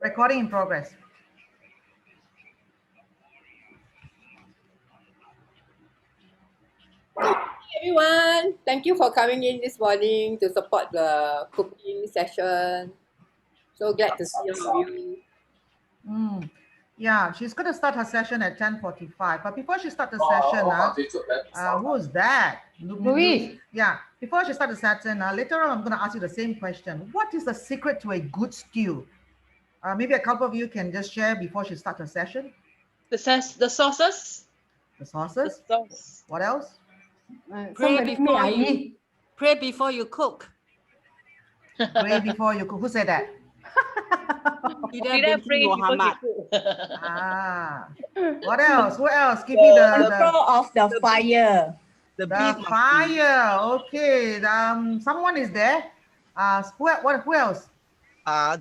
Recording in progress. Everyone, thank you for coming in this morning to support the cooking session. So glad to see all of you. Yeah, she's going to start her session at 10:45. But before she starts the session, who's that? Louis. Yeah, before she starts the session, later on I'm going to ask you the same question. What is the secret to a good stew? Maybe a couple of you can just share before she starts her session. The sauces. The sauces? The sauce. What else? Pray before you cook. Pray before you cook. Who said that? Muhammad. What else? Who else? Give me the control of the fire. The fire. Okay. Someone is there. Who else?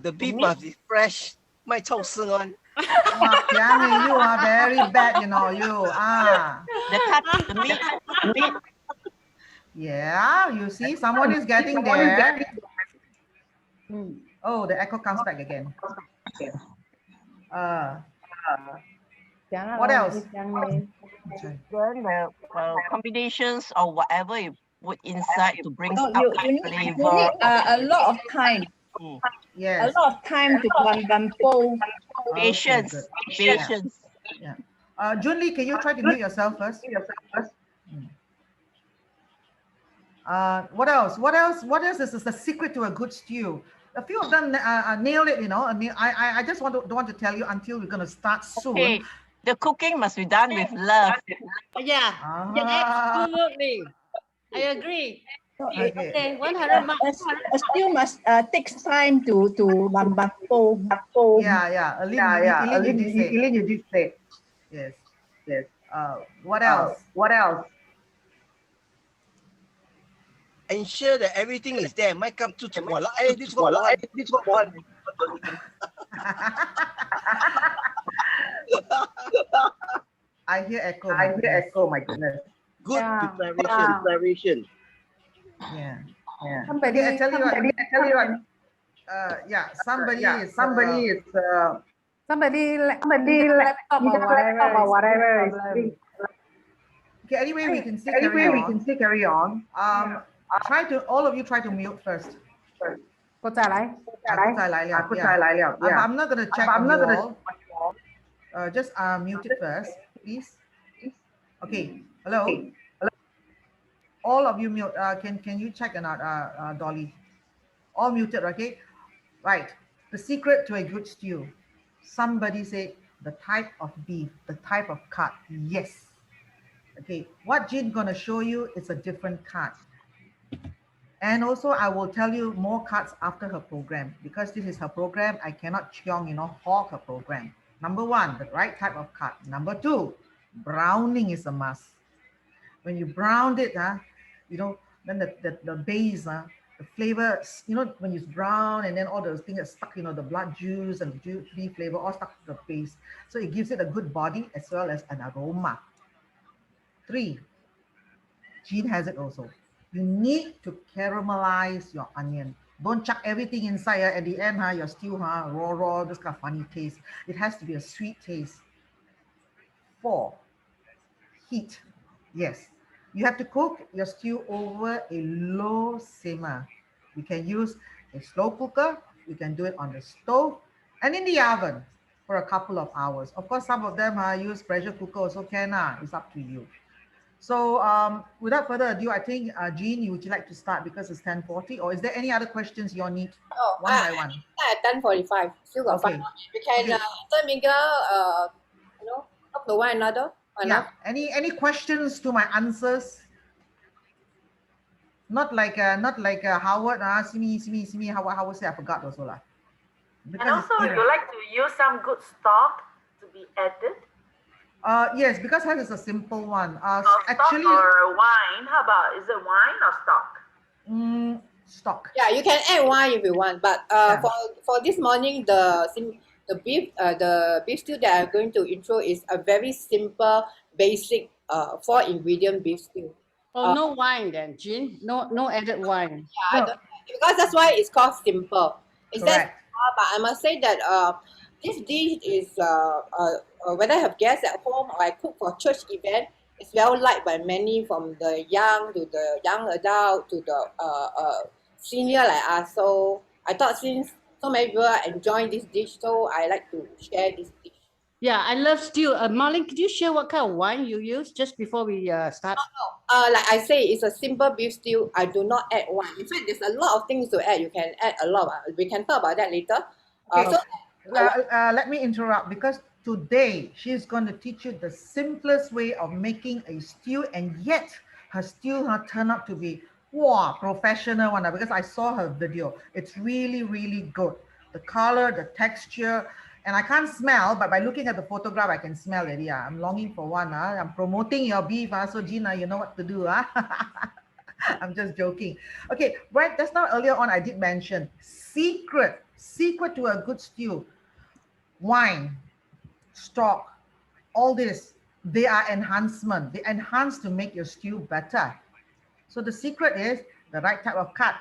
The beef must be fresh. My one. You are very bad, you know. The meat. Yeah, you see, someone is getting there. Oh, the echo comes back again. What else? Then the combinations or whatever you put inside to bring out the flavor. You need a lot of time. Yes. A lot of time to bowl. Patience. Patience. Yeah. Junli, can you try to mute yourself first? What else? What else is the secret to a good stew? A few of them nailed it, you know. I mean, I just don't want to tell you until we're going to start soon. Okay. The cooking must be done with love. Yeah, absolutely. I agree. Okay, 100 marks. A stew must take time to lambang bowl. Yeah. Eileen, you did say. Yes. What else? Ensure that everything is there. My come to this one. I hear echo. My goodness. Good preparation. Yeah. Somebody, I tell you what. Somebody laptop or whatever. Okay. Anyway, we can still carry on. All of you try to mute first. I'm not gonna check on you all. Just mute it first, please. Okay. Hello. All of you mute. Can you check it out, Dolly? All muted, okay? Right. The secret to a good stew. Somebody say the type of beef, the type of cut. Yes. Okay. What Jean gonna show you is a different cut. And also, I will tell you more cuts after her program because this is her program. I cannot hog her program. Number one, the right type of cut. Number two, browning is a must. When you browned it, then the base, the flavor, when it's brown and then all those things are stuck, the blood juice and the beef flavor all stuck to the base. So it gives it a good body as well as an aroma. 3, Jean has it also. You need to caramelize your onion. Don't chuck everything inside. At the end, your stew, raw, this kind of funny taste. It has to be a sweet taste. 4, heat. Yes. You have to cook your stew over a low simmer. You can use a slow cooker. You can do it on the stove and in the oven for a couple of hours. Of course, some of them use pressure cooker also can. It's up to you. So without further ado, I think, Jean, would you like to start because it's 10:40? Or is there any other questions you all need one by one? At 10:45. Still got 5 minutes. We can intermingle, talk to one another. Yeah. Any questions to my answers? Not like Howard. See me. Howard say I forgot also lah. And also, you like to use some good stock to be added. Yes, because hers is a simple one. Actually, stock or wine? How about, is it wine or stock? Stock. Yeah, you can add wine if you want, but for this morning, the beef stew that I'm going to intro is a very simple, basic 4-ingredient beef stew. No wine then, Jean. No added wine. Yeah, because that's why it's called simple. It's just But I must say that this dish is whether I have guests at home or I cook for church event, it's well liked by many, from the young to the young adult to the senior like us. So I thought since so many people are enjoying this dish, so I like to share this dish. Yeah, I love stew. Marlene, could you share what kind of wine you use just before we start? Like I say, it's a simple beef stew. I do not add wine. In fact, there's a lot of things to add. You can add a lot. We can talk about that later. Okay. So Let me interrupt because today she's going to teach you the simplest way of making a stew, and yet her stew turned out to be professional one, because I saw her video. It's really, really good. The color, the texture, and I can't smell, but by looking at the photograph, I can smell it. Yeah, I'm longing for one. I'm promoting your beef. So Gina, you know what to do. I'm just joking. Okay, right, just now earlier on, I did mention secret to a good stew. Wine, stock, all this, they are enhancement. They enhance to make your stew better. So the secret is the right type of cut.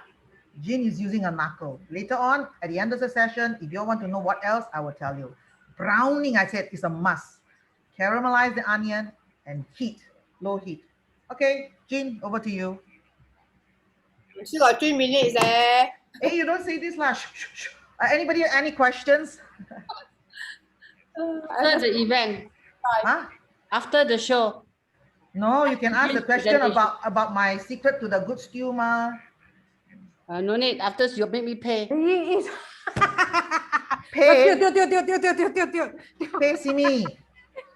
Jean is using a knuckle. Later on, at the end of the session, if you want to know what else, I will tell you. Browning, I said, is a must. Caramelize the onion and heat, low heat. Okay, Jean, over to you. still got 3 minutes. Hey, you don't say this lah. Anybody, any questions? After the event. Huh? After the show. No, you can ask the question about my secret to the good stew, ma. No need. After you make me pay. Pay. Pay, Simi.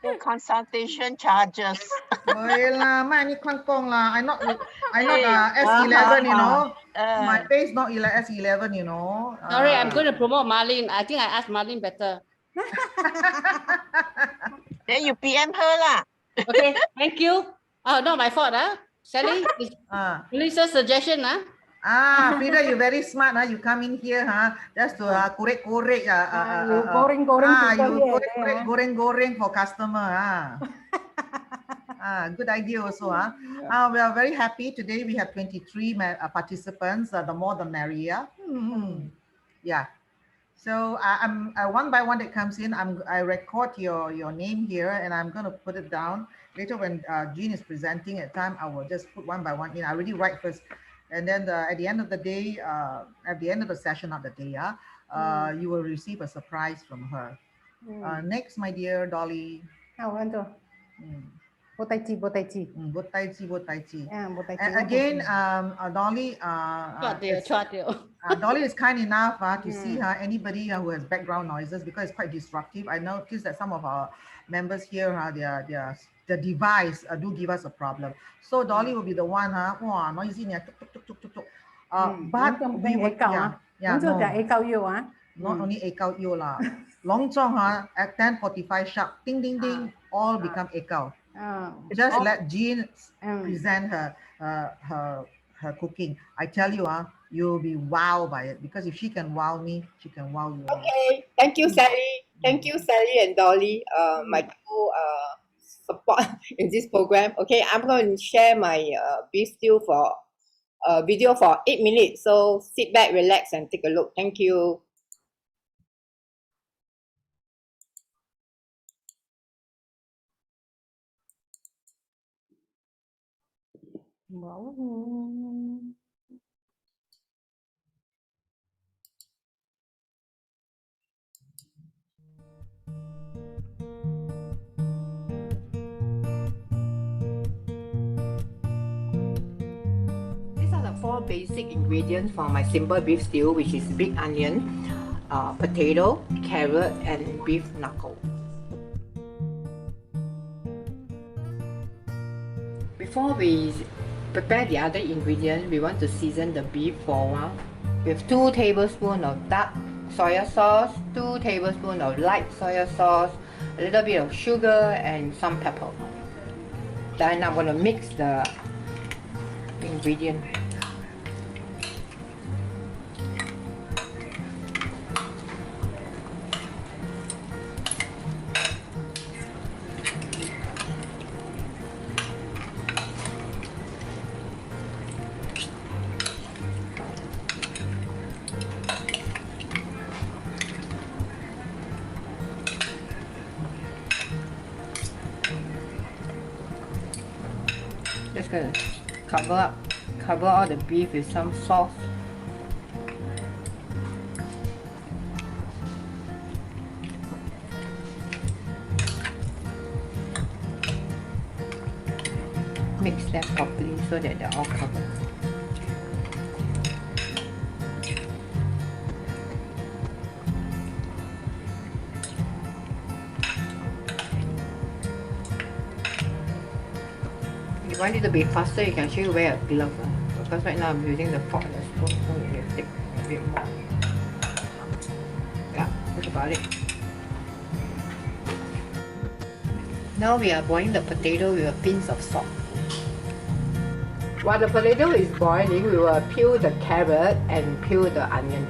The consultation charges. Lah, ma, ni kangkong lah. I not S11, you know. My pay is not S11, you know. Sorry, I'm going to promote Marlene. I think I asked Marlene better. Then you PM her lah. Okay, thank you. Oh, not my fault, Sally, Lisa's suggestion, Frida, you very smart, You come in here, just to korek-korek. You goreng for customer, good idea also, we are very happy today. We have 23 participants. The more the merrier. Yeah. So I'm one by one that comes in. I record your name here, and I'm going to put it down later when Jean is presenting at time. I will just put one by one in. I already write first, and then at the end of the day, at the end of the session of the day, you will receive a surprise from her. Next, my dear Dolly. And again, Dolly, Dolly is kind enough to see anybody who has background noises, because it's quite disruptive. I noticed that some of our members here, the device do give us a problem. So Dolly will be the one, noisy, but we would, not only echo you lah. Long chong at 10:45 sharp, ding ding ding, all become echo. Just let Jean present her cooking. I tell you, you'll be wowed by it, because if she can wow me, she can wow you. Okay, thank you, Sally. Thank you, Sally and Dolly, my two support in this program. Okay, I'm going to share my beef stew for video for 8 minutes. So sit back, relax, and take a look. Thank you. These are the 4 basic ingredients for my simple beef stew, which is big onion, potato, carrot, and beef knuckle. Before we prepare the other ingredients, we want to season the beef for a while with 2 tablespoons of dark soy sauce, 2 tablespoons of light soy sauce, a little bit of sugar, and some pepper. Then I'm going to mix the ingredient. just gonna cover all the beef with some sauce. Mix them properly so that they're all covered. If you want it to be faster, you can actually wear a glove. Because right now I'm using the fork and the spoon, so it will take a bit more. Yeah, that's about it. Now we are boiling the potato with a pinch of salt. While the potato is boiling, we will peel the carrot and peel the onion.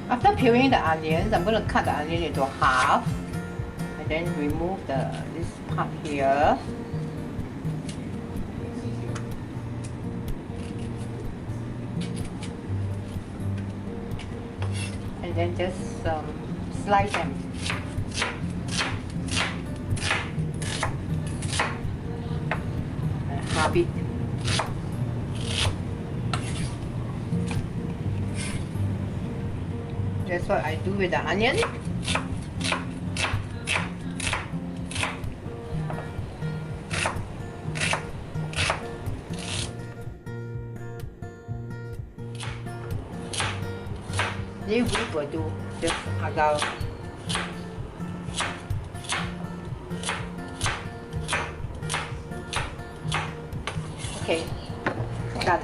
After peeling the onions, I'm going to cut the onion into half and then remove this part here. And then just slice them. And half it. That's what I do with the onion. This whip will do, just agao. Okay, done.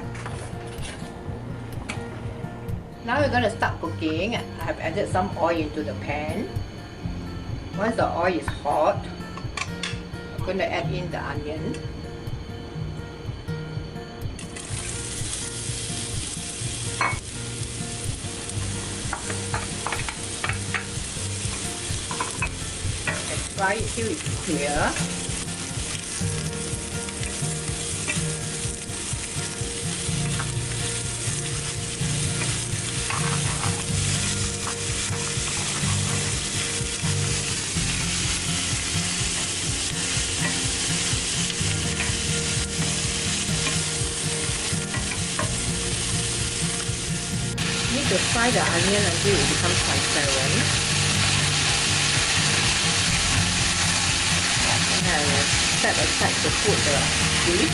Now we're going to start cooking. I've added some oil into the pan. Once the oil is hot, I'm going to add in the onion. And fry it till it's clear. To fry the onion until it becomes transparent. And I will set aside to put the beef.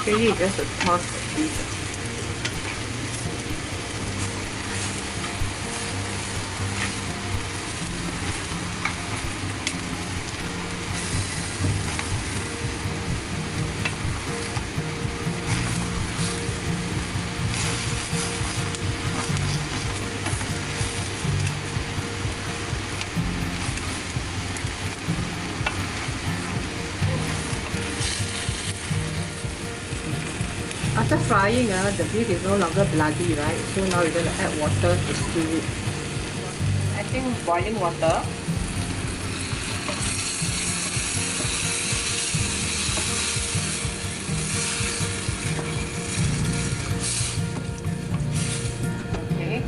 Really just a toss of beef. After frying, the beef is no longer bloody, right? So now we're going to add water to stew it. Adding boiling water. Okay,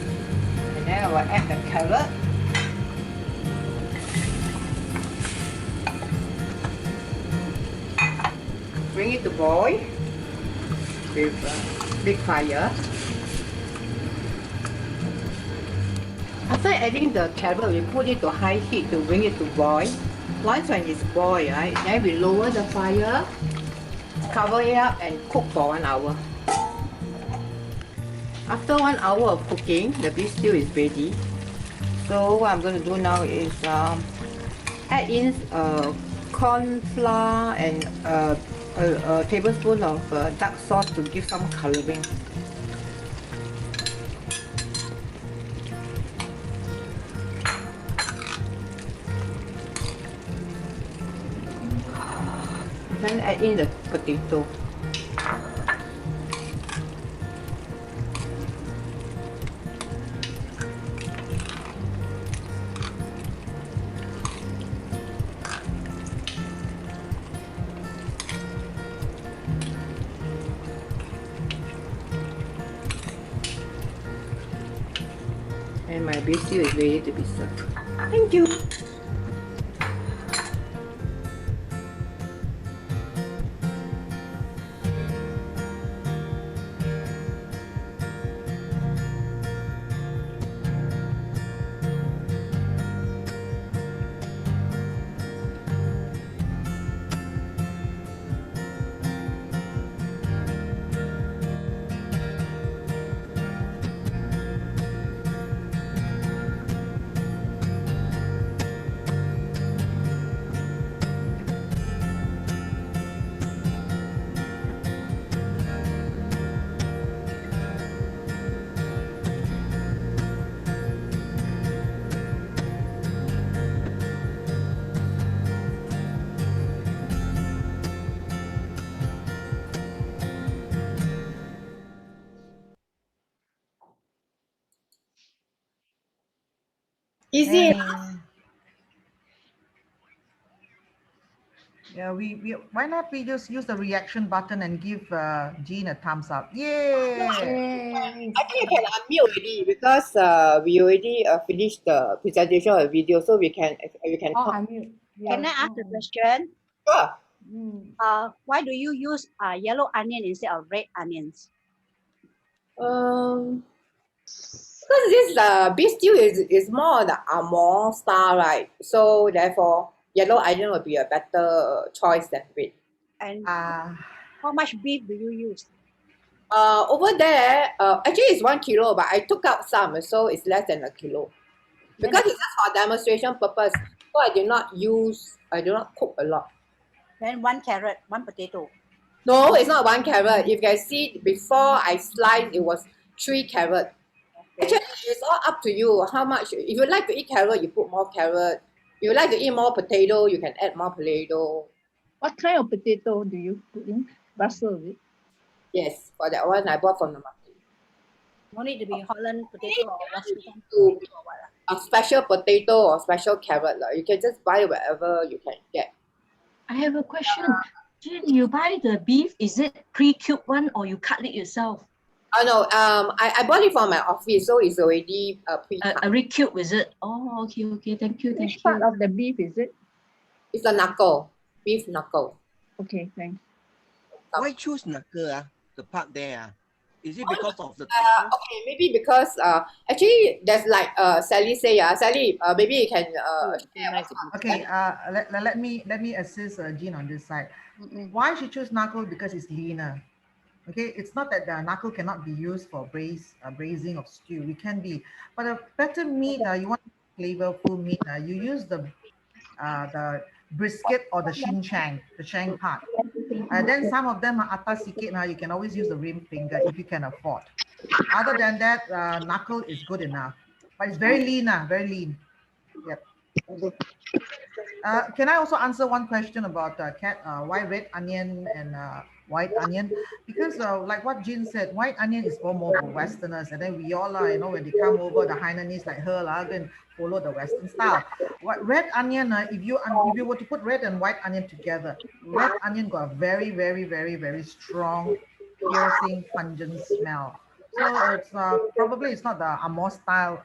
and then I will add the carrot. boil with big fire. After adding the carrot, we put it to high heat to bring it to boil. Once when it's boiled, right, then we lower the fire, cover it up and cook for 1 hour. After 1 hour of cooking, the beef stew is ready. So what I'm going to do now is add in corn flour and a tablespoon of dark sauce to give some coloring. Then add in the potato. And my beef stew is ready to be served. Thank you. Easy. Hey. Yeah, why not we just use the reaction button and give Jean a thumbs up? Yay! I think you can unmute already because we already finished the presentation of the video, so we can Oh, talk. unmute. Can I ask the question? Sure. Why do you use yellow onion instead of red onions? Because this beef stew is more the Amor style, right? So therefore, yellow onion would be a better choice than red. And how much beef do you use? Over there, actually it's 1 kilo, but I took out some, so it's less than 1 kilo. Because it's just for demonstration purpose, so I do not cook a lot. Then 1 carrot, 1 potato. No, it's not 1 carrot. If you can see, before I sliced, it was 3 carrot. Okay. Actually, it's all up to you how much. If you like to eat carrot, you put more carrot. If you like to eat more potato, you can add more potato. What kind of potato do you put in? Brussels, is it? Yes, for that one I bought from the market. No need to be Holland potato or Washington To potato or what. a special potato or special carrot. You can just buy wherever you can get. I have a question. Jean, you buy the beef, is it pre-cubed one or you cut it yourself? Oh no, I bought it from my office, so it's already pre-cut. Already cubed, is it? Oh, okay, thank you. Which part of the beef is it? It's a knuckle, beef knuckle. Okay, thanks. Why choose knuckle? The part there. Is it because of the okay, maybe because actually there's like Sally say, Sally, maybe you can Okay, let me assist Jean on this side. Why she choose knuckle? Because it's leaner. Okay, it's not that the knuckle cannot be used for braising of stew. It can be, but a better meat. You want flavorful meat. You use the brisket or the shank part. Then some of them are atas sikit. You can always use the rim finger if you can afford. Other than that, knuckle is good enough, but it's very lean. Very lean. Yep. Can I also answer one question about why red onion and white onion? Because like what Jean said, white onion is for more for Westerners, and then we all are, when they come over, the Hainanese like her then follow the Western style. What red onion? If you were to put red and white onion together, red onion got a very, very, very, very strong, piercing, pungent smell. So it's probably it's not the Amor style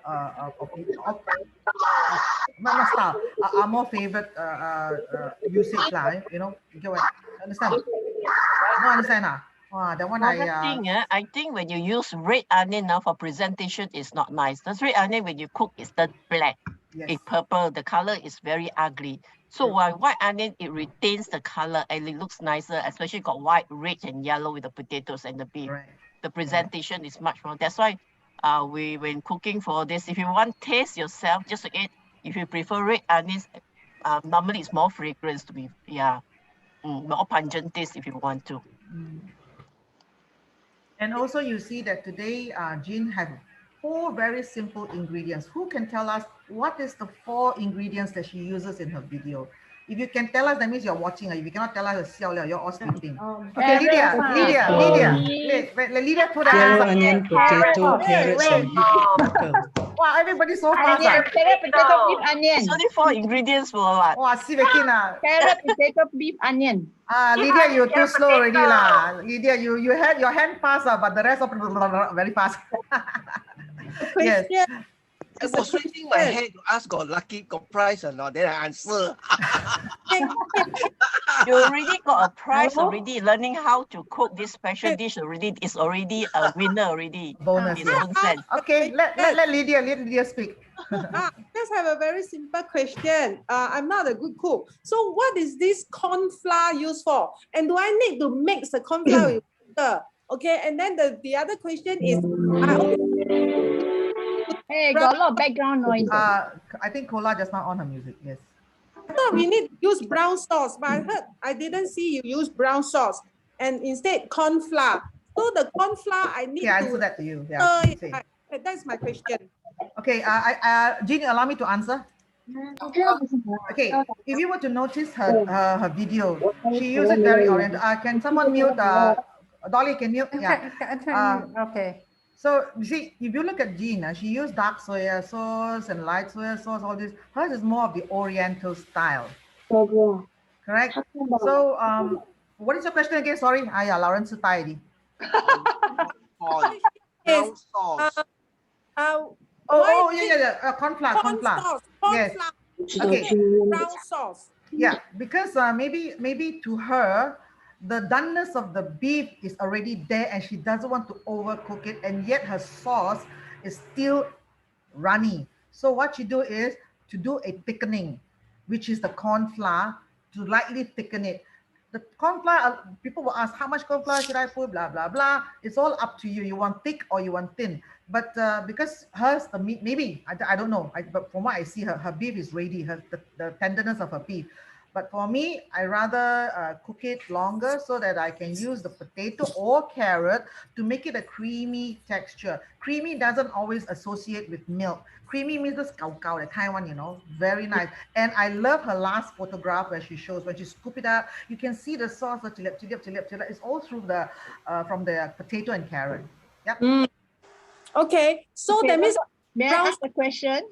not style, our more favorite usage line, you get what I understand. No understand ah. That one Another thing, I think when you use red onion now for presentation is not nice. The red onion when you cook is the black. Yes. It's purple. The color is very ugly. So while white onion, it retains the color and it looks nicer, especially got white, red, and yellow with the potatoes and the beef. Right. The presentation is much more. That's why when cooking for this, if you want taste yourself, just to eat, if you prefer red onions, normally it's more fragrance to be, more pungent taste if you want to. And also you see that today Jean have 4 very simple ingredients. Who can tell us what is the 4 ingredients that she uses in her video? If you can tell us, that means you're watching. If you cannot tell us, you're all sleeping. Okay, Lydia. Let Lydia put her Yellow hands up. onion, potato, carrots, and butter. Wow, everybody's so fast. Onion, carrot, potato, beef, onion. It's only 4 ingredients for what? Wow, see Carrot, potato, beef, onion. Lydia, you're too slow already lah. Lydia, you had your hand fast, but the rest of very fast. Yes. I was raising my hand to ask got lucky, got prize or not, then I answer. You already got a prize already. Learning how to cook this special dish already is already a winner already. Bonus. Okay, let Lydia speak. Let's have a very simple question. I'm not a good cook. So what is this corn flour used for? And do I need to mix the corn flour with water? Okay, and then the other question is, hey, got a lot of background noise. I think Kola just now on her music. Yes. I thought we need to use brown sauce, but I didn't see you use brown sauce, and instead corn flour. So the corn flour I need to answer that to you. Yeah. That's my question. Okay. Jean, allow me to answer. Okay. If you were to notice her video, she uses very oriented. Can someone mute? Dolly, can you? Yeah. Okay. So you see, if you look at Jean, she used dark soya sauce and light soya sauce, all this. Hers is more of the Oriental style. Correct? So what is your question again? Sorry. Yeah, Lawrence Taidi. Brown sauce. Corn flour. Yes. Okay. Brown sauce. Yeah, because maybe to her, the doneness of the beef is already there and she doesn't want to overcook it, and yet her sauce is still runny. So what you do is to do a thickening, which is the corn flour, to lightly thicken it. The corn flour, people will ask, how much corn flour should I put, blah, blah, blah. It's all up to you. You want thick or you want thin. But because hers, the meat, maybe, I don't know, but from what I see, her beef is ready, the tenderness of her beef. But for me, I rather cook it longer so that I can use the potato or carrot to make it a creamy texture. Creamy doesn't always associate with milk. Creamy means this cow, the kind one, very nice. And I love her last photograph where she shows, when she scoop it up, you can see the sauce, it's all through from the potato and carrot. Yep. Okay, so that means... May I ask a question?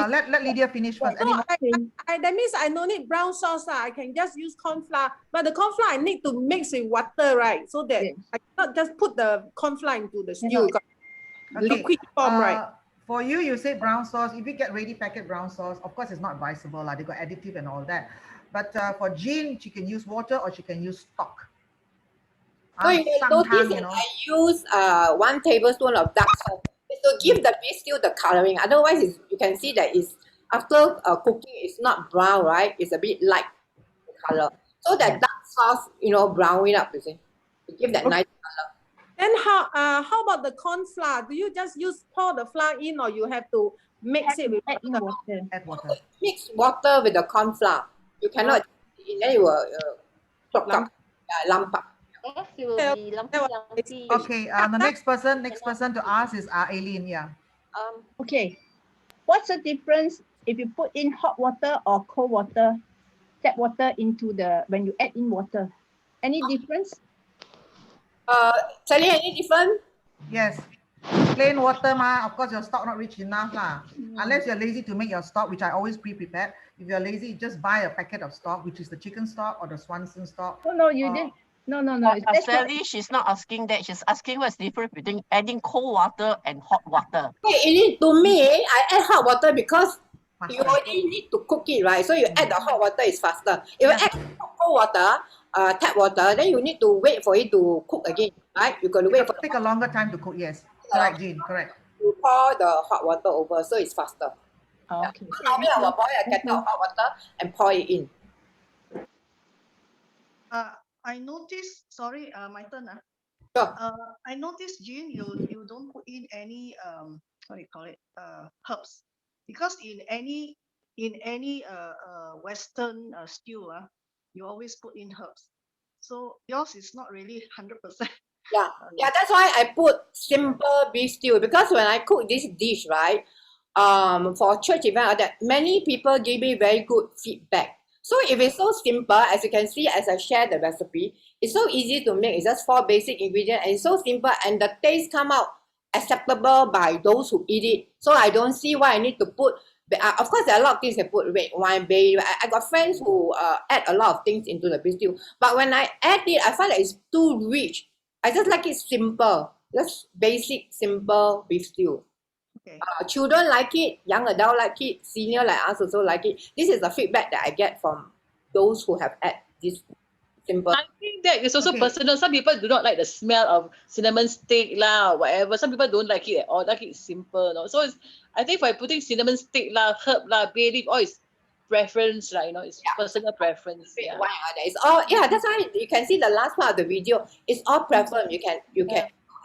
Let Lydia finish first. That means I don't need brown sauce. I can just use corn flour. But the corn flour I need to mix with water, right? So that I cannot just put the corn flour into the stew. Liquid form, right? For you say brown sauce. If you get ready packet brown sauce, of course it's not advisable. They got additive and all that. But for Jean, she can use water or she can use stock. So you notice I use 1 tablespoon of dark sauce. To give the beef stew the coloring. Otherwise, you can see that it's after cooking, it's not brown, right? It's a bit light color. So that dark sauce, brown it up, you see, to give that nice color. Then how about the corn flour? Do you just pour the flour in, or you have to mix it with water? Add water. Mix water with the corn flour. You cannot. Then you will lump up. Okay, the next person to ask is Aileen. Yeah. Okay, what's the difference if you put in hot water or cold water, tap water into when you add in water? Any difference? Sally, any different? Yes. Plain water, of course your stock not rich enough lah. Unless you're lazy to make your stock, which I always pre-prepared. If you're lazy, just buy a packet of stock, which is the chicken stock or the Swanson stock. No, you didn't. No. Sally, she's not asking that. She's asking what's the difference between adding cold water and hot water. Okay, to me, I add hot water because you already need to cook it, right? So you add the hot water is faster. If you add cold water, tap water, then you need to wait for it to cook again, right? You got to wait for Take a longer time to cook. Yes, correct, Jean. Correct. you pour the hot water over, so it's faster. Yeah. Okay. So normally I will boil a kettle of hot water and pour it in. I noticed, sorry, my turn. Sure. I noticed, Jean, you don't put in any what do you call it, herbs, because in any Western stew, you always put in herbs. So yours is not really 100%. Yeah, yeah, that's why I put simple beef stew, because when I cook this dish, right, for church event, that many people give me very good feedback. So if it's so simple, as you can see, as I share the recipe, it's so easy to make. It's just 4 basic ingredients, and it's so simple, and the taste come out acceptable by those who eat it. So I don't see why I need to put. Of course, there are a lot of things I put: red wine, bay. I got friends who add a lot of things into the beef stew, but when I add it, I find that it's too rich. I just like it simple, just basic, simple beef stew. Okay. Children like it, young adult like it, senior like us also like it. This is the feedback that I get from those who have had this simple. I think that is also personal. Some people do not like the smell of cinnamon stick lah, or whatever. Some people don't like it at all, like it simple. No? So I think by putting cinnamon stick lah, herb lah, bay leaf, all is preference lah, it's personal preference. Yeah. Why it's all, that's why you can see the last part of the video. It's all preference. You can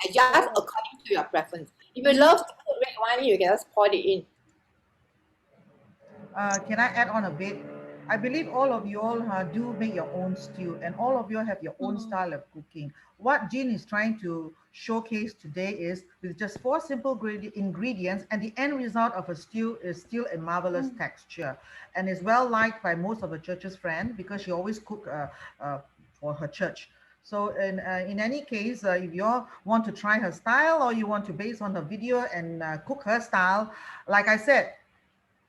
adjust according to your preference. If you love to put red wine, you can just pour it in. Can I add on a bit? I believe all of you all do make your own stew, and all of you have your own style of cooking. What Jean is trying to showcase today is with just 4 simple ingredients, and the end result of a stew is still a marvelous texture, and is well liked by most of the church's friends because she always cook for her church. So in any case, if you all want to try her style, or you want to base on her video and cook her style, like I said,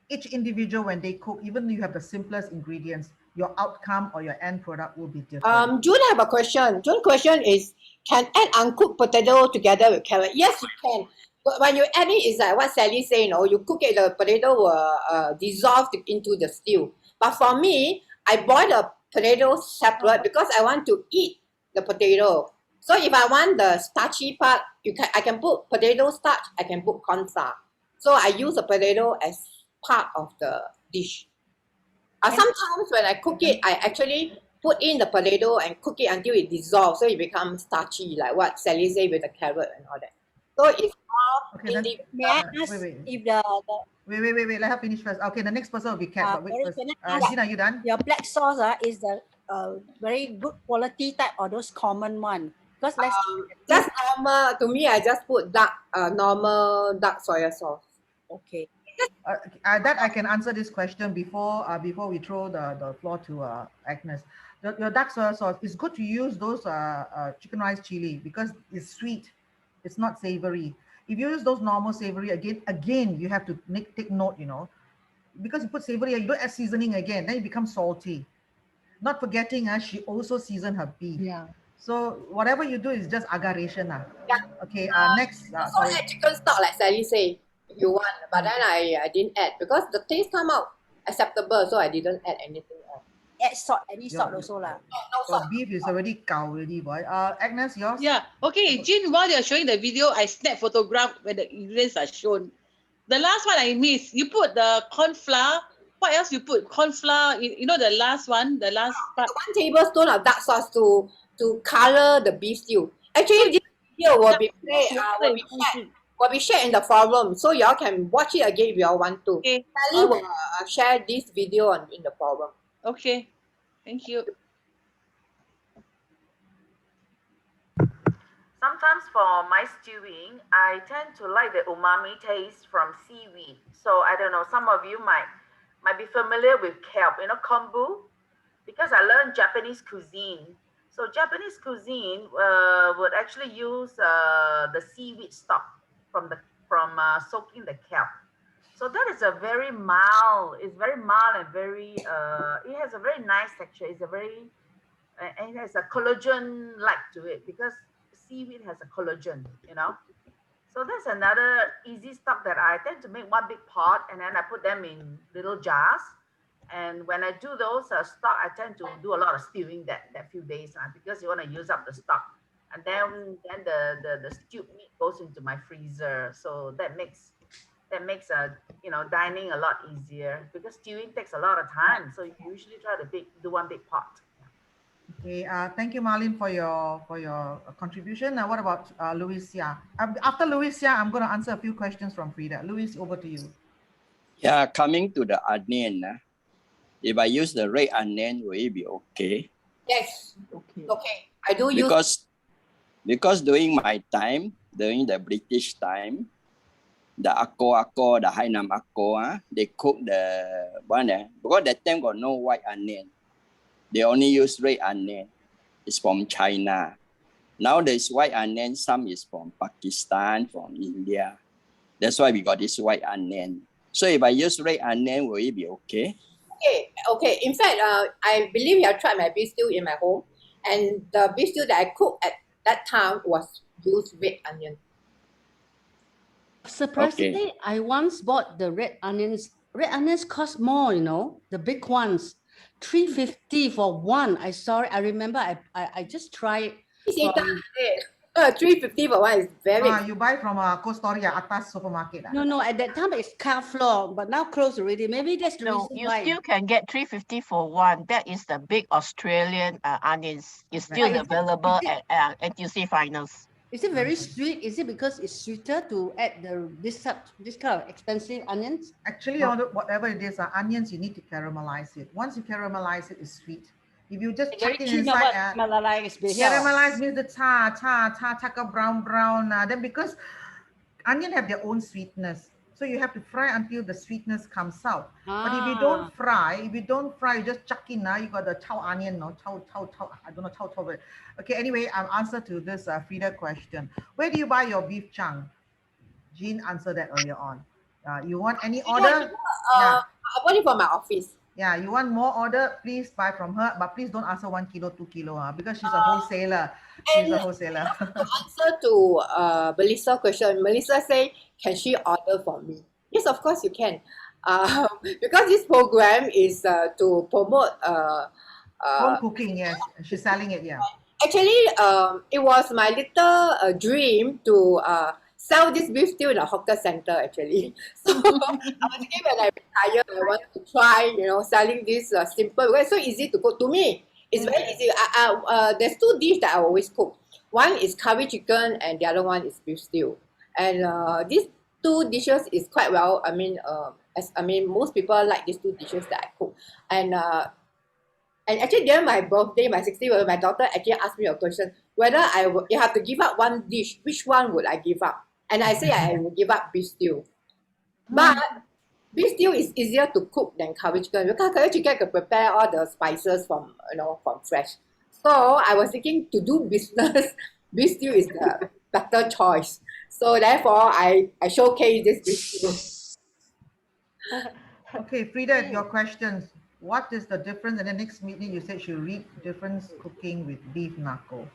each individual, when they cook, even if you have the simplest ingredients, your outcome or your end product will be different. June, I have a question. June's question is, can add uncooked potato together with carrot? Yes, you can. But when you add it, it's like what Sally said, you cook it, the potato will dissolve into the stew. But for me, I boil the potato separate because I want to eat the potato. So if I want the starchy part, I can put potato starch, I can put corn flour. So I use the potato as part of the dish. Sometimes when I cook it, I actually put in the potato and cook it until it dissolves, so it becomes starchy, like what Sally said with the carrot and all that. So it's all May I ask if the Wait, let her finish first. Okay, the next person will be Kat. But wait first. can I ask, Jean, are you done? your black sauce is the very good quality type or those common one? Because just normal. To me, I just put normal dark soy sauce. Okay. That I can answer this question before we throw the floor to Agnes. Your dark soy sauce, it's good to use those chicken rice chili because it's sweet, it's not savory. If you use those normal savory, again you have to take note, because you put savory, you don't add seasoning again, then it becomes salty. Not forgetting, she also seasoned her beef. Yeah. So whatever you do is just aggravation. Yeah. Okay. Next. So add chicken stock, like Sally say, if you want, but then I didn't add because the taste come out acceptable, so I didn't add anything else. Add salt, any salt also lah. No salt. Beef is already cow already, boy. Agnes, yours? Yeah. Okay, Jean, while you're showing the video, I snap photograph when the ingredients are shown. The last one I missed, you put the corn flour. What else you put? Corn flour, the last one, the last part. 1 tablespoon of dark sauce to color the beef stew. Actually, this video will be shared in the forum, so y'all can watch it again if y'all want to. Okay. Sally will share this video in the forum. Okay, thank you. Sometimes for my stewing, I tend to like the umami taste from seaweed. So I don't know, some of you might be familiar with kelp, kombu, because I learned Japanese cuisine. So Japanese cuisine would actually use the seaweed stock from soaking the kelp. So that is very mild and very, it has a very nice texture. It has a collagen-like to it because seaweed has a collagen, So that's another easy stock that I tend to make 1 big pot, and then I put them in little jars. And when I do those stock, I tend to do a lot of stewing that few days because you want to use up the stock. And then the stewed meat goes into my freezer. So that makes dining a lot easier because stewing takes a lot of time. So you usually try to do one big pot. Okay, thank you, Marlene, for your contribution. Now, what about Louisia? After Louisia, I'm going to answer a few questions from Frida. Louis, over to you. Yeah, coming to the onion, if I use the red onion, will it be okay? Yes. Okay. I do use. Because during my time, during the British time, the the Hainam they cook the one because that time got no white onion. They only use red onion. It's from China. Now there's white onion. Some is from Pakistan, from India. That's why we got this white onion. So if I use red onion, will it be okay? Okay. In fact, I believe you have tried my beef stew in my home, and the beef stew that I cooked at that time was used red onion. Surprisingly, I once bought the red onions. Red onions cost more, the big ones. 350 for one. I remember I just tried. 350 for one is very. You buy from Cold Storage Atas supermarket. No. At that time it's car floor, but now closed already. Maybe that's the reason you why. still can get 350 for one. That is the big Australian onions. It's still available at NTUC Finals. Is it very sweet? Is it because it's sweeter to add this kind of expensive onions? Actually, whatever it is, onions, you need to caramelize it. Once you caramelize it, it's sweet. If you just chuck it inside, caramelize means the char brown. Then because onion have their own sweetness, so you have to fry until the sweetness comes out. But if you don't fry, you just chuck in. You got the chow onion, chow. I don't know chow. Okay, anyway, I'll answer to this Frida question. Where do you buy your beef chunk? Jean answered that earlier on. You want any order? I bought it from my office. Yeah, you want more order, please buy from her, but please don't ask her 1 kilo, 2 kilo, because she's a wholesaler. She's a wholesaler. To answer to Melissa's question, Melissa say, can she order for me? Yes, of course you can. Because this program is to promote home cooking. Yes, she's selling it. Yeah. Actually, it was my little dream to sell this beef stew in a hawker center actually. So I was thinking when I retire, I want to try, selling this simple, because it's so easy to cook. To me, it's very easy. There's two dishes that I always cook. One is curry chicken and the other one is beef stew. And these two dishes is quite well. Most people like these two dishes that I cook. And actually during my birthday, my 60th birthday, my daughter actually asked me a question, whether you have to give up one dish, which one would I give up? And I say I will give up beef stew. But beef stew is easier to cook than curry chicken, because curry chicken can prepare all the spices from fresh. So I was thinking, to do business, beef stew is the better choice. So therefore, I showcase this beef stew. Okay, Frida, your questions. What is the difference? And the next meeting you said you read difference cooking with beef knuckle.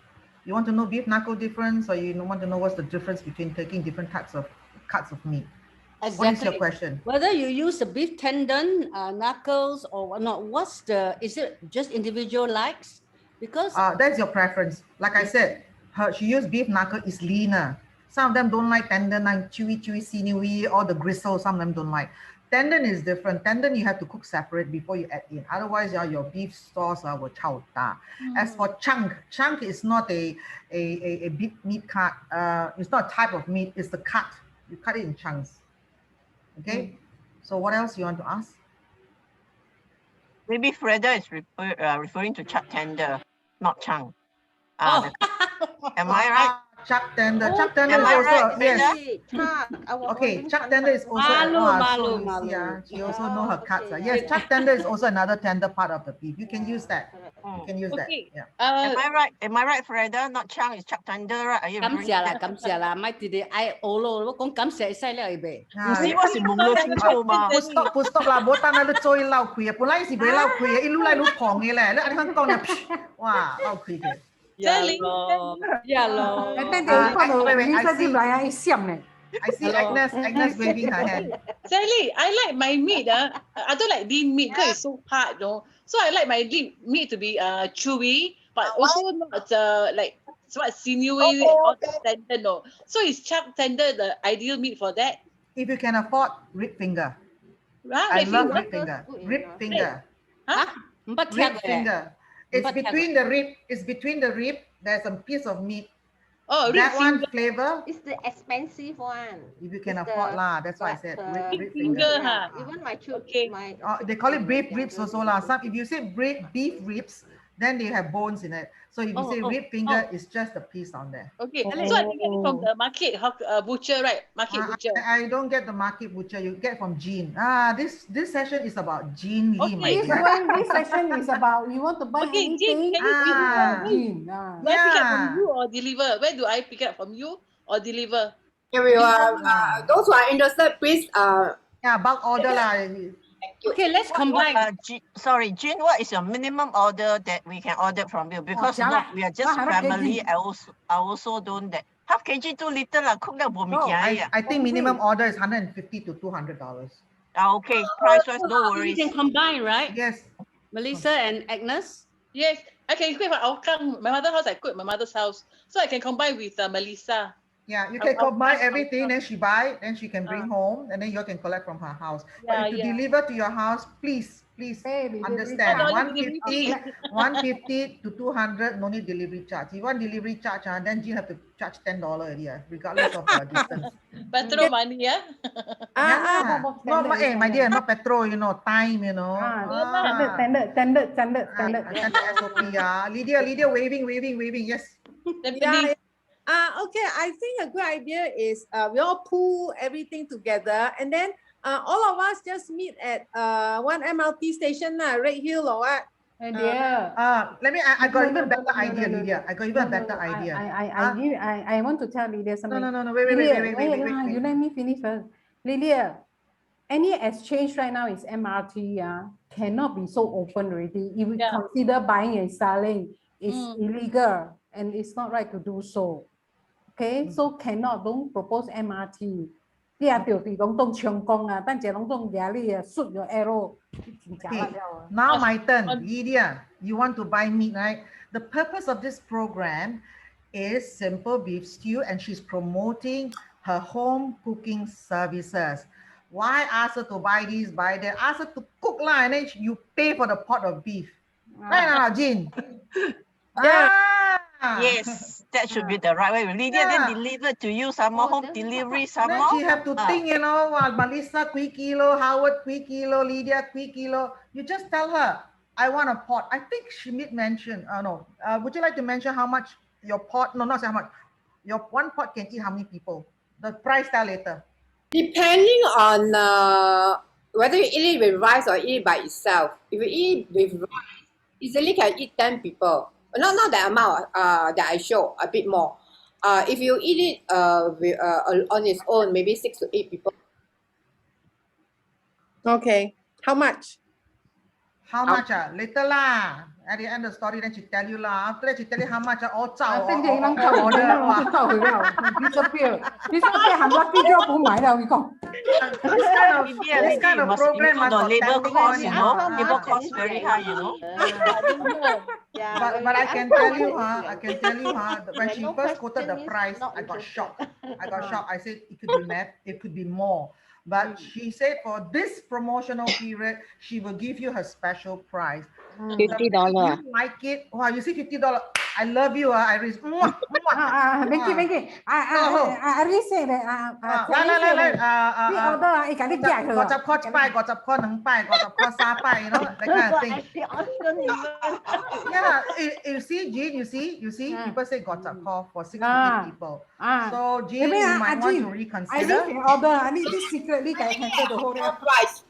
You want to know beef knuckle difference, or you want to know what's the difference between taking different types of cuts of meat? Exactly. What is your question? Whether you use the beef tendon, knuckles, or not, is it just individual likes? Because that's your preference. Like I said, she used beef knuckle is leaner. Some of them don't like tendon, like chewy, sinewy, or the gristle. Some of them don't like. Tendon is different. Tendon you have to cook separate before you add in. Otherwise, your beef sauce will chao da. As for chunk is not a big meat cut. It's not a type of meat. It's the cut. You cut it in chunks. Okay. So what else you want to ask? Maybe Freda is referring to chuck tender, not chunk. Am I right? Chuck tender. Chuck tender is also yes. Okay, chuck tender is also she also know her cuts. Yes, chuck tender is also another tender part of the beef. You can use that. You can use that. Yeah. Am I right, Freda? Not chunk, is chuck tender, right? Are you referring to that? 感謝啦，咪直直嗌我咯，我講感謝犀利唄。唔是我是懵咗清楚嘛。不 stop 啦，冇等下你再撈開啊！本來是未撈開啊，一路嚟路旁嘅咧，你啱啱講入，哇，撈開嘅。呀咯，喂，I see。I see Agnes waving her hand. Sally, I like my meat. I don't like lean meat because it's so hard, no. So I like my meat to be chewy, but also not like what sinewy or tender, no. So is chuck tender the ideal meat for that? If you can afford rib finger. Right, I love rib finger. Rib finger. Huh? Rib finger. It's between the rib. It's between the rib. There's a piece of meat. Oh, that one flavor. It's the expensive one. If you can afford lah, that's why I said rib finger. finger. Even my my they call it beef ribs also lah. Some if you say beef ribs, then they have bones in it. So if you say rib finger, it's just a piece on there. Okay, so I can get it from the market butcher, right? Market butcher. I don't get the market butcher. You get from Jean. This session is about Jean Lee. Okay. This session is about you want to buy anything. Jean, can you Jean. Do I pick up from you or deliver? Where do I pick up from you or deliver? Everyone, those who are interested, please. Bulk order lah. Okay, let's combine. Sorry, Jean, what is your minimum order that we can order from you? Because we are just family. I also don't that. Half kg too little lah. Cook that I think minimum order is $150 to $200. Okay, price wise, no worries. You can combine, right? Yes. Melissa and Agnes? Yes, I can cook at my mother's house. I cook at my mother's house. So I can combine with Melissa. Yeah, you can combine everything, then she buy, then she can bring home, and then you can collect from her house. But if to deliver to your house, please understand. 150 to 200, no need delivery charge. If you want delivery charge, then you have to charge $10 already, regardless of the distance. Petrol money, yeah? My dear, not petrol, time, Standard. SOP, Lydia waving, yes. Okay, I think a good idea is we all pool everything together, and then all of us just meet at one MRT station, Red Hill or what? Let me. I got even better idea, Lydia. I got even better idea. I want to tell Lydia something. No. Wait. You let me finish first. Lydia, any exchange right now is MRT. Cannot be so open already. If we consider buying and selling, it's illegal and it's not right to do so. Okay, so don't propose MRT. Now my turn. Lydia, you want to buy meat, right? The purpose of this program is Simple Beef Stew, and she's promoting her home cooking services. Why ask her to buy this, buy that? Ask her to cook lah, and then you pay for the pot of beef. Right, Jean? Yes, that should be the right way. Lydia then deliver to you some more home delivery, some more. Then she have to think, Melissa, quick kilo, Howard, quick kilo, Lydia, quick kilo. You just tell her, I want a pot. I think she did mention, would you like to mention how much your pot, not how much, your one pot can eat how many people? The price tell later. Depending on whether you eat it with rice or eat it by itself. If you eat with rice, easily can eat 10 people. Not the amount that I show, a bit more. If you eat it on its own, maybe 6 to 8 people. Okay. How much? How much? Later lah. At the end of the story, then she tell you lah. After that, she tell you how much. All chow. Disappear. This kind of program must the labor cost, labor cost very high, But I can tell you, when she first quoted the price, I got shocked. I said it could be mad, it could be more. But she said for this promotional period, she will give you her special price. $50. If you like it, wow, you see $50. I love you, Iris. Thank you. I already say that. Got up coach pie, got up corn and pie, got up course pie, that kind of thing. You see, Jean, you see, people say got up call for 6 to 8 people. So, Jean, you might want to reconsider. I need this secretly cancel the whole price.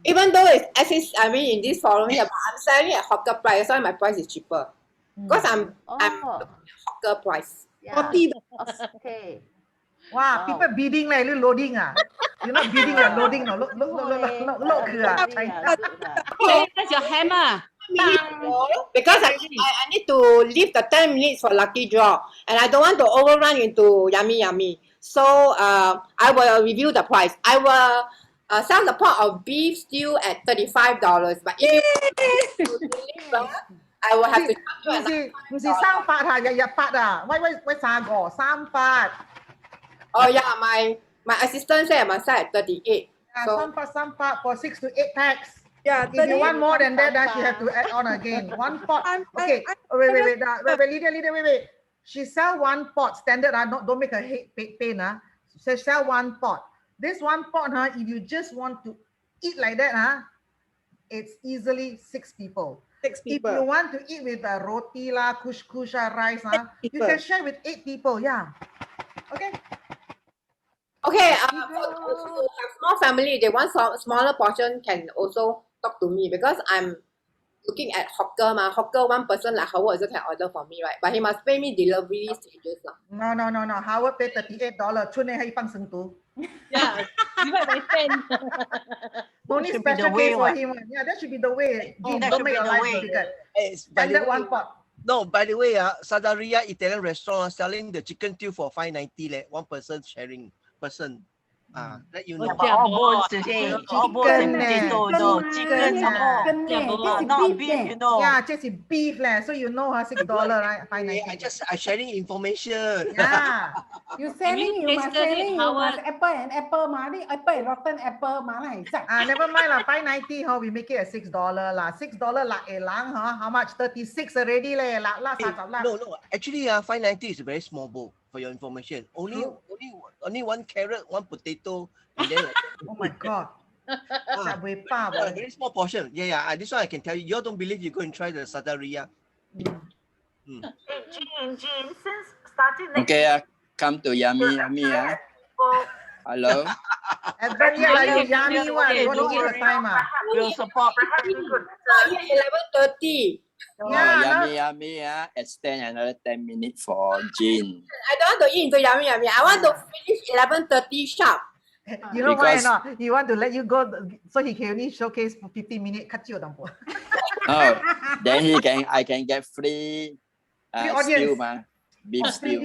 Even though it's in this forum here, but I'm selling at hawker price, so my price is cheaper. Because I'm hawker price. $40. Okay. Wow, people bidding like loading. You're not bidding, you're loading. No, look. That's your hammer. Because I need to leave the 10 minutes for lucky draw, and I don't want to overrun into yummy. So I will review the price. I will sell the pot of beef stew at $35. But if you deliver, I will have to charge you 唔是三八啊，日日八啊，喂三個三八。Oh yeah, my assistant said I must sell at 38. Yeah, So some part for 6 to 8 packs. Yeah, If you want more than that, then she have to add on again. One pot. Okay. Wait. Leader, wait. She sell one pot standard. Don't make her hate pain. She sell one pot. This one pot, if you just want to eat like that, it's easily 6 people. 6 people. If you want to eat with roti la, kush rice, you can share with 8 people. Yeah. Okay. okay, for those who have small family, they want smaller portion can also talk to me because I'm looking at hawker. Hawker, one person like Howard also can order for me, right? But he must pay me delivery charges. No. Howard pay $38. 出内还放生图. Yeah, divide by 10. No need special case for him. Yeah, that should be the way. Jim, don't make your life difficult. Standard one pot. No, by the way, Sadaria Italian restaurant selling the chicken stew for $5.90. One person sharing person. Let you know. All bones, chicken, not beef, you know. Yeah, just beef so you know $6, right? $5.90. I sharing information. Yeah. You selling, you must selling, you must apple and apple, apple and rotten apple, never mind lah, $5.90, we make it at $6 lah. $6 lah, how much? 36 already leh. No. Actually, $5.90 is a very small bowl. For your information, only one carrot, one potato, and then oh my god, a very small portion. Yeah. This one I can tell you. You don't believe, you go and try the Sadaria. Hey, Jean, since starting next Okay, come to yummy. Hello. Every year like yummy one. You want to give a time? We'll support. 11:30. Yummy. Extend another 10 minutes for Jean. I don't want to eat into yummy. I want to finish 11:30 sharp. You know why not? He want to let you go so he can only showcase for 15 minutes. Cut you down. Oh, then I can get free stew, beef stew.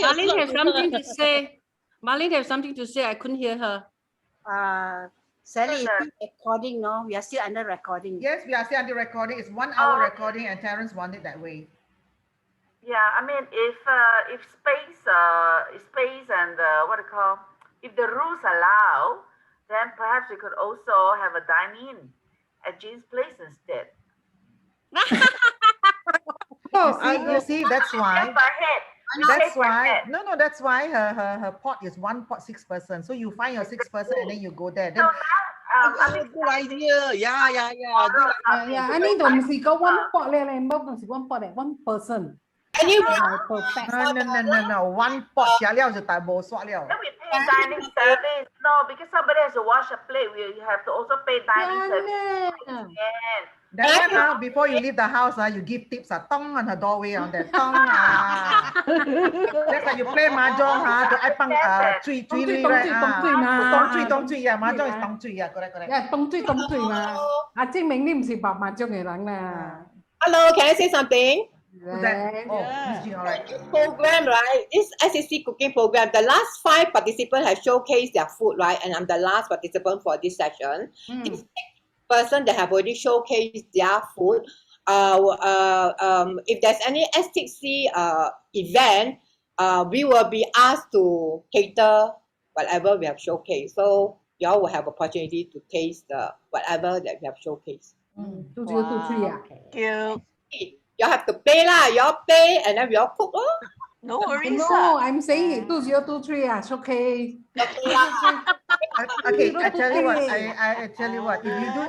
Marlene has something to say. Marlene has something to say. I couldn't hear her. Sally, recording, no? We are still under recording. Yes, we are still under recording. It's 1 hour recording, and Terence wanted that way. Yeah, I mean, if space and if the rules allow, then perhaps we could also have a dine-in at Jean's place instead. You see, that's why. That's why. No, that's why her pot is one pot 6 person. So you find your 6 person and then you go there. Then, good idea. Yeah. I need to see go one pot one pot one person. Perfect. No. One pot 下了就大无刷了。 Then we pay dining service. No, because somebody has to wash a plate. We have to also pay dining service. That one, before you leave the house, you give tips, tong on her doorway on that tong. Just like you play mahjong, to I pang three right? Tong three, yeah, mahjong is tong three, yeah, correct. Yeah, tong three嘛。證明你唔是白麻將嘅人啦。Hello, can I say something? Who's that? Oh, Miss Jean, all right. Program, right? This SHC cooking program, the last 5 participants have showcased their food, right? And I'm the last participant for this session. This person that have already showcased their food. If there's any SHC event, we will be asked to cater whatever we have showcased. So you all will have opportunity to taste whatever that we have showcased. 2023 啊。Thank you. You all have to pay lah. You all pay and then we all cook. No worries. No, I'm saying 2023 showcase. Okay, I tell you what. I tell you what.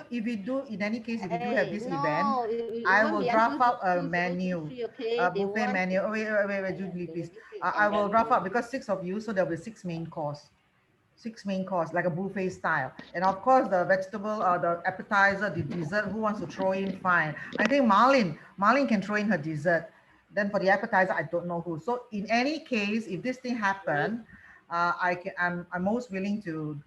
If you do in any case, if you do have this event, I will draft up a menu, a buffet menu. Oh, wait, Julie, please. I will draft up because 6 of you, so there will be 6 main course. 6 main course, like a buffet style. And of course, the vegetable, the appetizer, the dessert, who wants to throw in, fine. I think Marlene can throw in her dessert. Then for the appetizer, I don't know who. So in any case, if this thing happen, I'm most willing to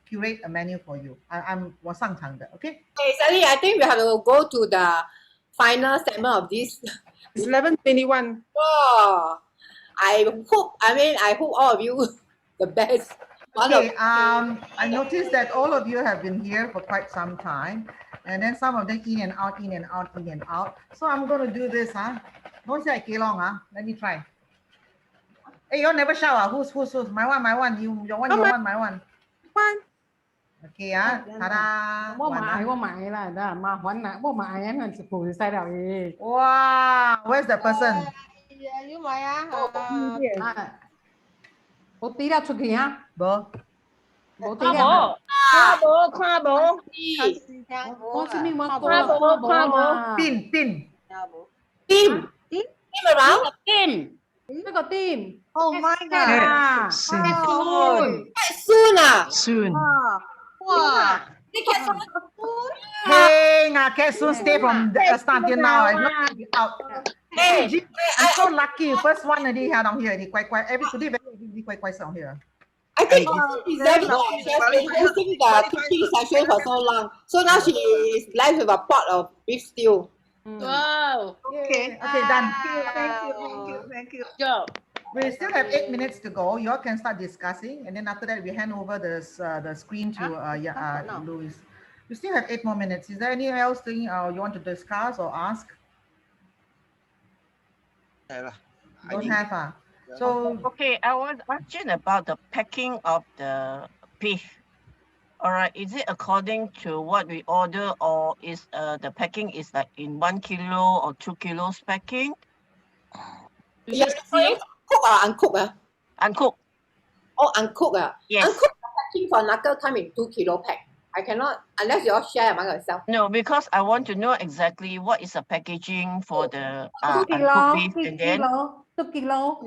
curate a menu for you. I'm 我上场的, okay? Okay, Sally, I think we have to go to the final segment of this. It's 11:21. Oh, I hope all of you the best. Okay, I noticed that all of you have been here for quite some time, and then some of them in and out, in and out, in and out. So I'm going to do this, huh? Don't say I long, huh? Let me try. Hey, you all never shout, huh? Who's? My one, your one, my one. One. Okay, ah, ta-da. 我買我買啦，得麻煩啦，我買啊，我是負曬了咦。Wow, where's the person? You買啊？我跌咗出去啊！冇，冇跌咗。看無。我出面我看無。Pin. Team around. Team. 呢個 team。 Oh my god. Soon ah. Soon. Wow. Hey, Cat soon stay from the start till now. I'm not out. Hey, I'm so lucky. First one already down here. Quite. Every today quite down here. I think she's very good. She has been hosting the cooking session for so long. So now she is live with a pot of beef stew. Wow. Okay. Okay, done. Thank you. Job. We still have 8 minutes to go. You all can start discussing, and then after that we hand over the screen to Louis. We still have 8 more minutes. Is there anything else you want to discuss or ask? Don't have. So okay, I was asking about the packing of the beef. All right, is it according to what we order, or is the packing is like in 1 kilo or 2 kilos packing? Yeah, cook or uncooked? Uncooked. Oh, uncooked. Yes. Uncooked packing for knuckle come in 2 kilo pack. I cannot unless you all share among yourself. No, because I want to know exactly what is the packaging for the 2 kilo, uncooked beef, and then 2 kilo.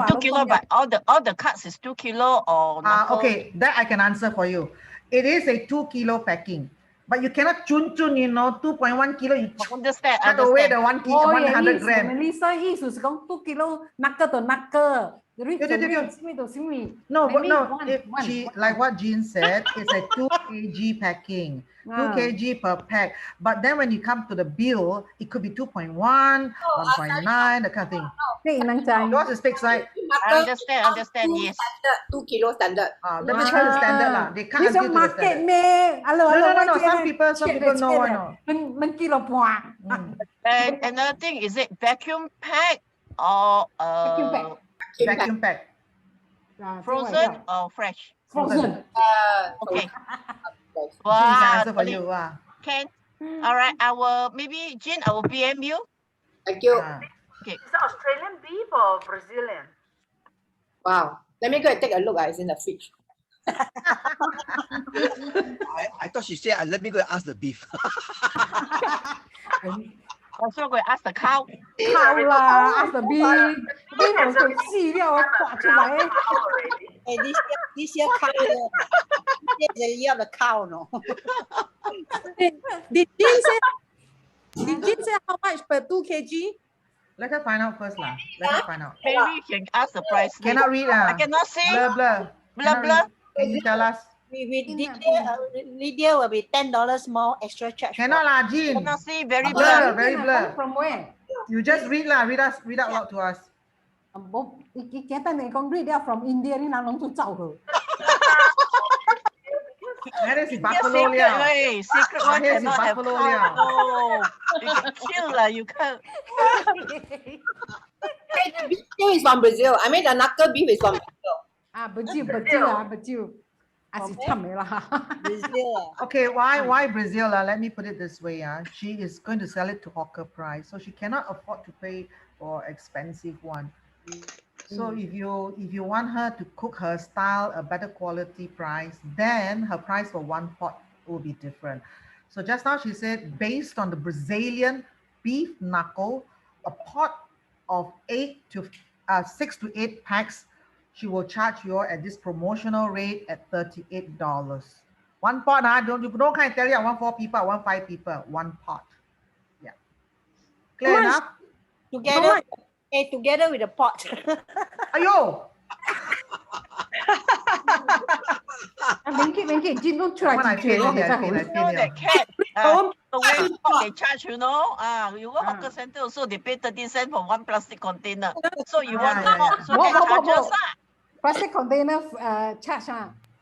2 kilo, but all the cuts is 2 kilo or knuckle. Okay, that I can answer for you. It is a 2 kilo packing, but you cannot chun, 2.1 kilo. You understand. Cut away the 1 kilo, 100 grams. Melissa 意思是講2 kilo knuckle to knuckle. No, but no, like what Jean said, it's a 2 kg packing, 2 kg per pack. But then when you come to the bill, it could be 2.1, 1.9, that kind of thing. Yours is fixed, right? I understand, yes. 2 kilo standard. The because is standard lah. They can't until to the standard. No. Some people know. And another thing, is it vacuum pack or vacuum pack? Frozen or fresh? Frozen. Okay. Wow. Answer for you. Can. All right. Maybe Jean, I will PM you. Thank you. Okay. Is it Australian beef or Brazilian? Wow. Let me go and take a look. It's in the fridge. I thought she said, let me go and ask the beef. Also go and ask the cow. Cow lah, ask the beef. Beef 有水飼料啊，刮出來。Hey, this year cow, this is the year of the cow, no? Did Jin say how much per 2 kg? Let her find out first lah. Let her find out. Maybe you can ask the price. Cannot read I cannot see. Blur. Can you tell us? Lydia will be $10 more extra charge. Cannot lah, Jean. Cannot see. Very blur. blur. Very blur. From where? You just read lah. Read out loud to us. 簡單嚟講，read out from India 啲人攏都走去。That is buffalo liao. Secret one That is cannot have buffalo cow. liao. Oh, you can kill lah. You can't. Beef stew is from Brazil. I mean the knuckle beef is from Brazil. Brazil. Okay, why Brazil? Let me put it this way. She is going to sell it to hawker price, so she cannot afford to pay for expensive one. So if you want her to cook her style, a better quality price, then her price for one pot will be different. So just now she said, based on the Brazilian beef knuckle, a pot of 6 to 8 packs, she will charge you at this promotional rate at $38. One pot, don't kind of tell you I want 4 people, I want 5 people, one pot. Yeah. Clear enough? Together with the pot. Ayo! Jin don't try to that cat. the way what they charge, you know. You go hawker center also, they pay 30 cents for one plastic container. So you want the pot, so that charges plastic container charge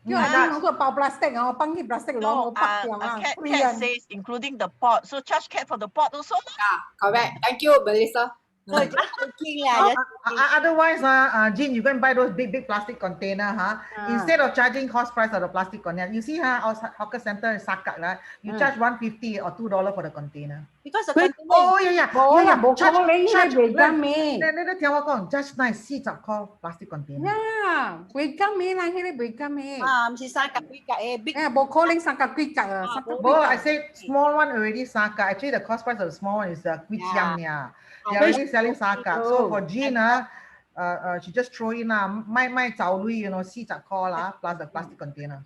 叫人哋攞個包 plastic 幫啲 plastic 攞我北掉Cat says including the pot, so charge Cat for the pot also. Correct. Thank you, Melissa. No, just thinking lah. Otherwise, Jean, you go and buy those big plastic container, instead of charging cost price of the plastic container, you see, hawker center in Sakat, right? You charge $1.50 or $2 for the container. Because the container. Oh yeah. Charge. Just nice. See, call plastic container. Yeah, we come in like here, we come in. Si Sakat big. Yeah, but calling Sakat quick. I said small one already Sakat. Actually, the cost price of the small one is Quichiam. They are already selling Sakat. So for Jean, she just throw in my zao lui, you know, see call plus the plastic container.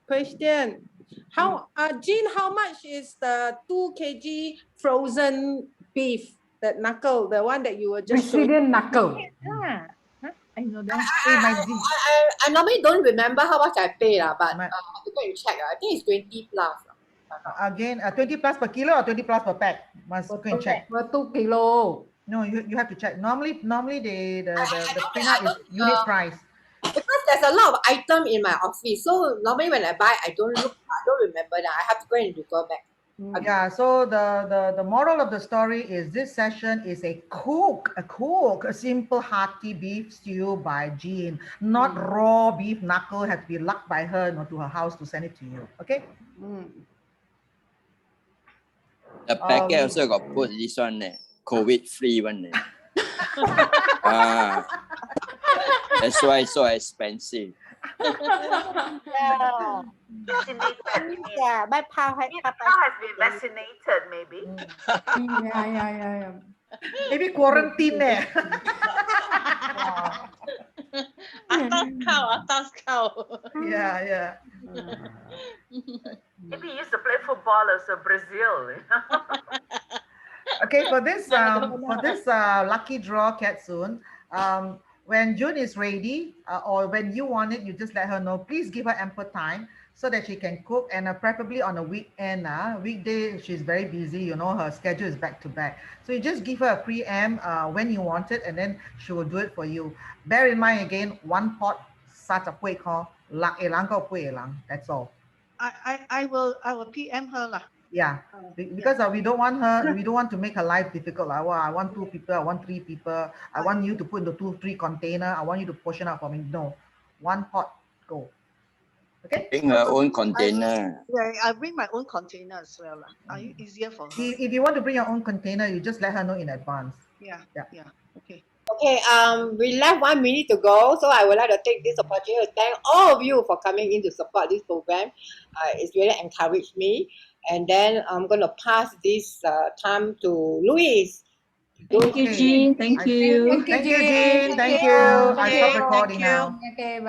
Question. How Jean, how much is the 2 kg frozen beef, that knuckle, the one that you were just Brazilian knuckle? I know that. I normally don't remember how much I pay, but I have to go and check. I think it's 20 plus. Again, 20 plus per kilo or 20 plus per pack? Must go and check. For 2 kilo. No, you have to check. Normally the peanut is unit price. Because there's a lot of item in my office, so normally when I buy, I don't remember that. I have to go and refer back. Yeah, so the moral of the story is this session is a simple hearty beef stew by Jean, not raw beef knuckle has to be lugged by her to her house to send it to you. Okay? The packet also got put this one, COVID free one. That's why it's so expensive. Yeah, my pal has been vaccinated, maybe. Yeah. Maybe quarantine. Atas cow. Yeah. Maybe he used to play football as a Brazil. Okay, for this lucky draw, Katsun, when June is ready or when you want it, you just let her know. Please give her ample time so that she can cook, and preferably on a weekend. Weekday, she's very busy, you know, her schedule is back to back. So you just give her a preamp when you want it, and then she will do it for you. Bear in mind again, one pot, such a quick call, that's all. I will PM her lah. Yeah, because we don't want to make her life difficult. I want 2 people, I want 3 people. I want you to put into 2-3 container. I want you to portion out for me. No, one pot, go. Okay. Bring her own container. I bring my own container as well. Easier for her. If you want to bring your own container, you just let her know in advance. Yeah. Okay. Okay, we left 1 minute to go, so I would like to take this opportunity to thank all of you for coming in to support this program. It's really encouraged me. And then I'm going to pass this time to Louise. Thank you, Jean. Thank you. Thank you, Jean. Thank you. I stop recording now. Okay, bye.